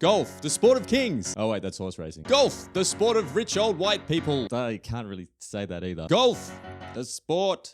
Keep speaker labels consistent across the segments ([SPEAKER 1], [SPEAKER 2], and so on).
[SPEAKER 1] Golf, the sport of kings. Oh wait, that's horse racing. Golf, the sport of rich old white people. I can't really say that either. Golf, the sport.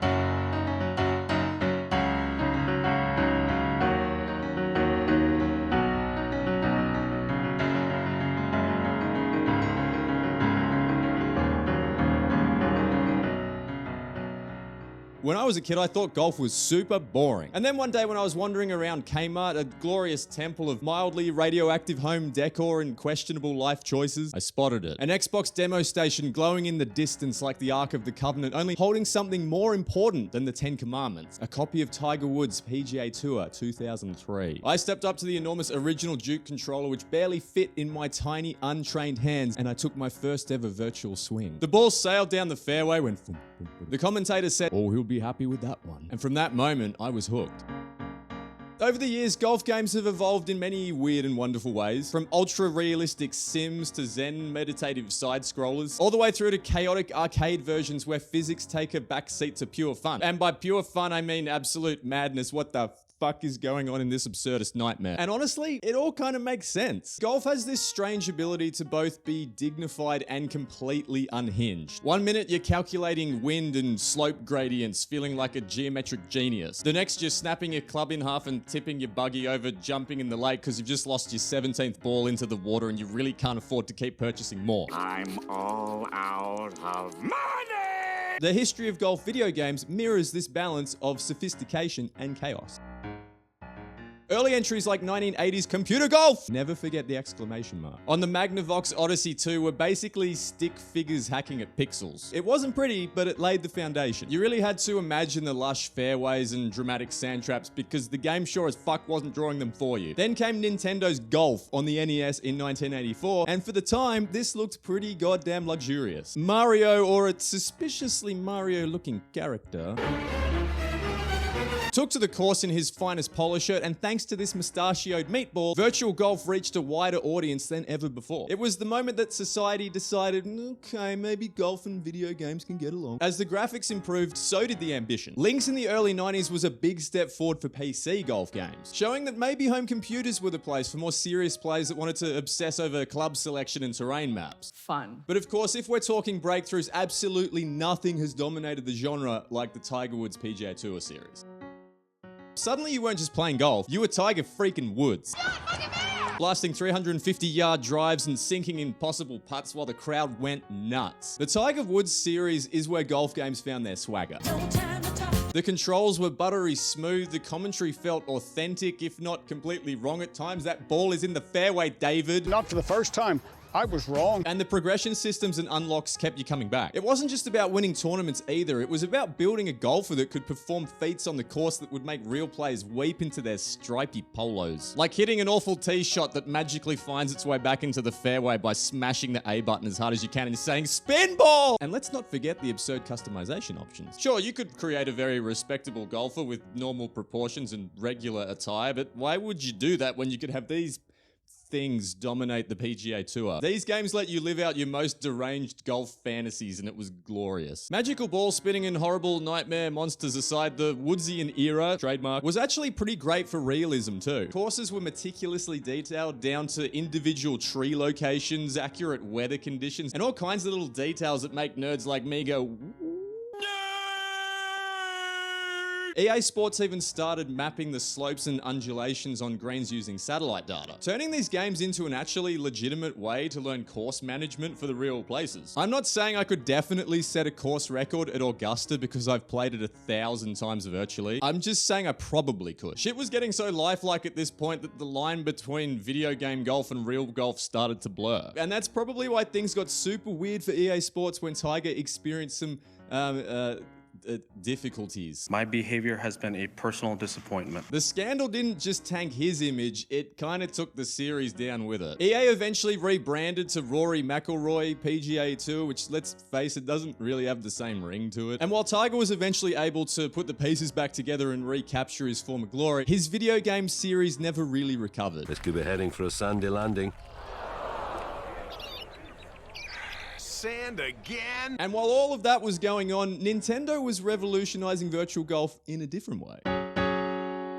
[SPEAKER 1] When I was a kid, I thought golf was super boring. And then one day when I was wandering around Kmart, a glorious temple of mildly radioactive home decor and questionable life choices, I spotted it. An Xbox demo station glowing in the distance like the Ark of the Covenant, only holding something more important than the Ten Commandments, a copy of Tiger Woods' PGA Tour 2003. I stepped up to the enormous original Duke controller, which barely fit in my tiny, untrained hands, and I took my first ever virtual swing. The ball sailed down the fairway when the commentator said, "Oh, he'll be happy with that one." And from that moment, I was hooked. Over the years, golf games have evolved in many weird and wonderful ways, from ultra-realistic sims to zen meditative side-scrollers, all the way through to chaotic arcade versions where physics take a backseat to pure fun. And by pure fun, I mean absolute madness. What the fuck is going on in this absurdist nightmare? And honestly, it all kind of makes sense. Golf has this strange ability to both be dignified and completely unhinged. One minute you're calculating wind and slope gradients, feeling like a geometric genius. The next you're snapping your club in half and tipping your buggy over, jumping in the lake because you've just lost your 17th ball into the water and you really can't afford to keep purchasing more.
[SPEAKER 2] I'm all out of money!
[SPEAKER 1] The history of golf video games mirrors this balance of sophistication and chaos. Early entries like 1980s computer golf! Never forget the exclamation mark. On the Magnavox Odyssey 2 were basically stick figures hacking at pixels. It wasn't pretty, but it laid the foundation. You really had to imagine the lush fairways and dramatic sand traps because the game sure as fuck wasn't drawing them for you. Then came Nintendo's Golf on the NES in 1984, and for the time, this looked pretty goddamn luxurious. Mario, or a suspiciously Mario-looking character, took to the course in his finest polo shirt, and thanks to this mustachioed meatball, virtual golf reached a wider audience than ever before. It was the moment that society decided, okay, maybe golf and video games can get along. As the graphics improved, so did the ambition. Lynx in the early 90s was a big step forward for PC golf games, showing that maybe home computers were the place for more serious players that wanted to obsess over club selection and terrain maps.
[SPEAKER 3] Fun.
[SPEAKER 1] But of course, if we're talking breakthroughs, absolutely nothing has dominated the genre like the Tiger Woods PGA Tour series. Suddenly you weren't just playing golf, you were Tiger freaking Woods. Blasting 350-yard drives and sinking impossible putts while the crowd went nuts. The Tiger Woods series is where golf games found their swagger. The controls were buttery smooth, the commentary felt authentic, if not completely wrong at times. That ball is in the fairway, David.
[SPEAKER 4] Not for the first time. I was wrong.
[SPEAKER 1] And the progression systems and unlocks kept you coming back. It wasn't just about winning tournaments either, it was about building a golfer that could perform feats on the course that would make real players weep into their stripy polos. Like hitting an awful tee shot that magically finds its way back into the fairway by smashing the A button as hard as you can and saying, "Spin ball!" And let's not forget the absurd customization options. Sure, you could create a very respectable golfer with normal proportions and regular attire, but why would you do that when you could have these things dominate the PGA Tour? These games let you live out your most deranged golf fantasies, and it was glorious. Magical ball spinning and horrible nightmare monsters aside, the Woodsian era, trademark, was actually pretty great for realism too. Courses were meticulously detailed down to individual tree locations, accurate weather conditions, and all kinds of little details that make nerds like me go, EA Sports even started mapping the slopes and undulations on greens using satellite data, turning these games into an actually legitimate way to learn course management for the real places. I'm not saying I could definitely set a course record at Augusta because I've played it 1,000 times virtually. I'm just saying I probably could. Shit was getting so lifelike at this point that the line between video game golf and real golf started to blur. And that's probably why things got super weird for EA Sports when Tiger experienced some, difficulties.
[SPEAKER 5] My behavior has been a personal disappointment.
[SPEAKER 1] The scandal didn't just tank his image, it kind of took the series down with it. EA eventually rebranded to Rory McIlroy PGA Tour, which, let's face it, doesn't really have the same ring to it. And while Tiger was eventually able to put the pieces back together and recapture his former glory, his video game series never really recovered.
[SPEAKER 6] This could be heading for a sandy landing.
[SPEAKER 2] Sand again?
[SPEAKER 1] And while all of that was going on, Nintendo was revolutionizing virtual golf in a different way.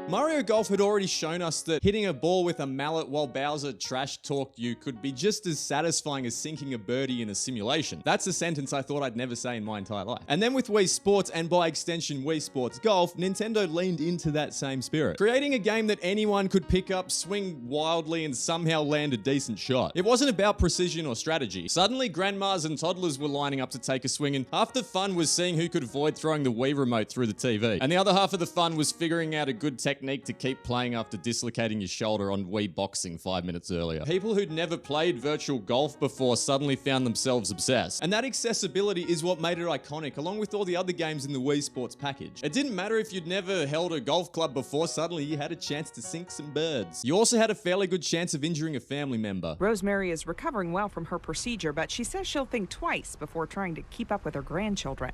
[SPEAKER 1] Mario Golf had already shown us that hitting a ball with a mallet while Bowser trash talked you could be just as satisfying as sinking a birdie in a simulation. That's a sentence I thought I'd never say in my entire life. And then with Wii Sports, and by extension Wii Sports Golf, Nintendo leaned into that same spirit, creating a game that anyone could pick up, swing wildly, and somehow land a decent shot. It wasn't about precision or strategy. Suddenly, grandmas and toddlers were lining up to take a swing, and half the fun was seeing who could avoid throwing the Wii remote through the TV. And the other half of the fun was figuring out a good technique to keep playing after dislocating your shoulder on Wii Boxing 5 minutes earlier. People who'd never played virtual golf before suddenly found themselves obsessed. And that accessibility is what made it iconic, along with all the other games in the Wii Sports package. It didn't matter if you'd never held a golf club before, suddenly you had a chance to sink some birds. You also had a fairly good chance of injuring a family member.
[SPEAKER 3] Rosemary is recovering well from her procedure, but she says she'll think twice before trying to keep up with her grandchildren.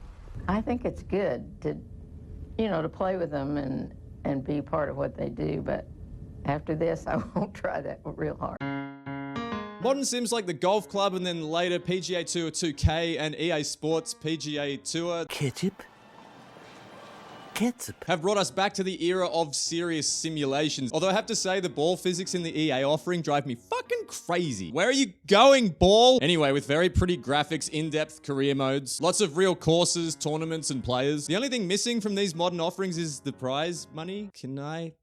[SPEAKER 7] I think it's good to, to play with them and be part of what they do, but after this, I won't try that real hard.
[SPEAKER 1] Modern sims like the Golf Club and then later PGA Tour 2K and EA Sports PGA Tour
[SPEAKER 6] Ketchup? Ketchup.
[SPEAKER 1] have brought us back to the era of serious simulations. Although I have to say the ball physics in the EA offering drive me fucking crazy. Where are you going, ball? Anyway, with very pretty graphics, in-depth career modes, lots of real courses, tournaments, and players. The only thing missing from these modern offerings is the prize money. Can I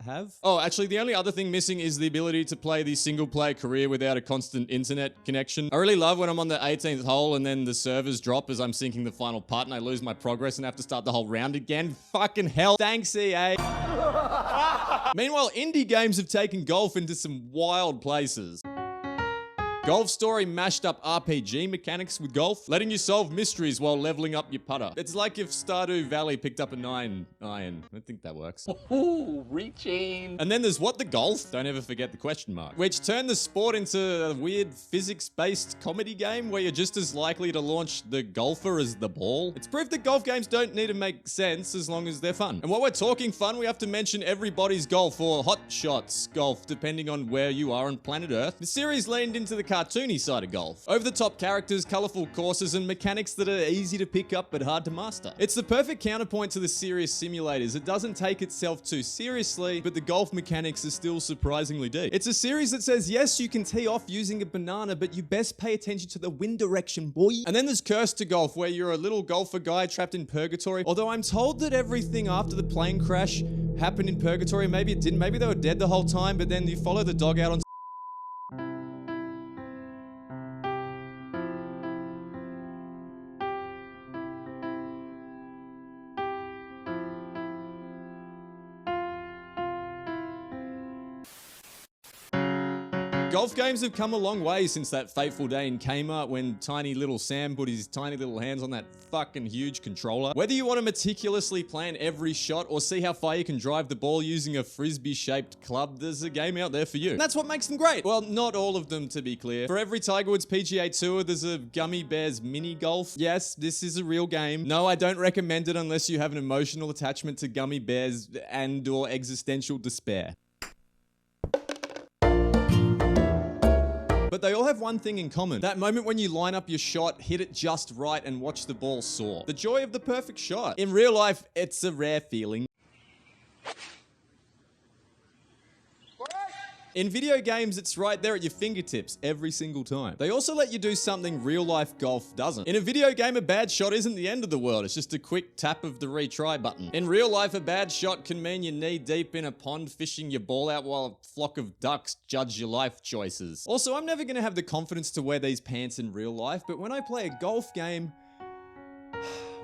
[SPEAKER 1] have? Oh, actually, the only other thing missing is the ability to play the single-player career without a constant internet connection. I really love when I'm on the 18th hole and then the servers drop as I'm sinking the final putt and I lose my progress and have to start the whole round again. Fucking hell. Thanks, EA. Meanwhile, indie games have taken golf into some wild places. Golf Story mashed up RPG mechanics with golf, letting you solve mysteries while leveling up your putter. It's like if Stardew Valley picked up a 9 iron. I think that works.
[SPEAKER 8] Ooh, reaching.
[SPEAKER 1] And then there's What the Golf? Don't ever forget the question mark. Which turned the sport into a weird physics-based comedy game where you're just as likely to launch the golfer as the ball. It's proof that golf games don't need to make sense as long as they're fun. And while we're talking fun, we have to mention Everybody's Golf or Hot Shots Golf, depending on where you are on planet Earth. The series leaned into the cartoony side of golf. Over-the-top characters, colorful courses, and mechanics that are easy to pick up but hard to master. It's the perfect counterpoint to the serious simulators. It doesn't take itself too seriously, but the golf mechanics are still surprisingly deep. It's a series that says, yes, you can tee off using a banana, but you best pay attention to the wind direction, boy. And then there's Cursed to Golf, where you're a little golfer guy trapped in purgatory. Although I'm told that everything after the plane crash happened in purgatory. Maybe it didn't. Maybe they were dead the whole time, but then you follow the dog out on golf games have come a long way since that fateful day in Kmart when tiny little Sam put his tiny little hands on that fucking huge controller. Whether you want to meticulously plan every shot or see how far you can drive the ball using a frisbee-shaped club, there's a game out there for you. And that's what makes them great. Well, not all of them, to be clear. For every Tiger Woods PGA Tour, there's a Gummy Bears mini golf. Yes, this is a real game. No, I don't recommend it unless you have an emotional attachment to gummy bears and/or existential despair. But they all have one thing in common. That moment when you line up your shot, hit it just right, and watch the ball soar. The joy of the perfect shot. In real life, it's a rare feeling. In video games, it's right there at your fingertips every single time. They also let you do something real-life golf doesn't. In a video game, a bad shot isn't the end of the world. It's just a quick tap of the retry button. In real life, a bad shot can mean you're knee-deep in a pond fishing your ball out while a flock of ducks judge your life choices. Also, I'm never gonna have the confidence to wear these pants in real life, but when I play a golf game,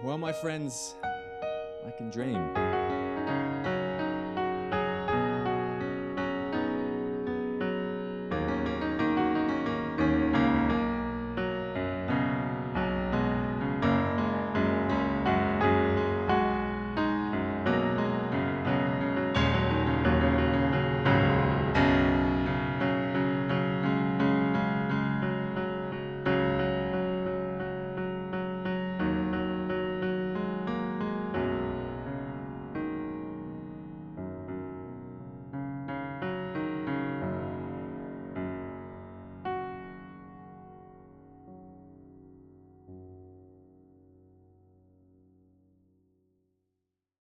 [SPEAKER 1] well, my friends, I can dream.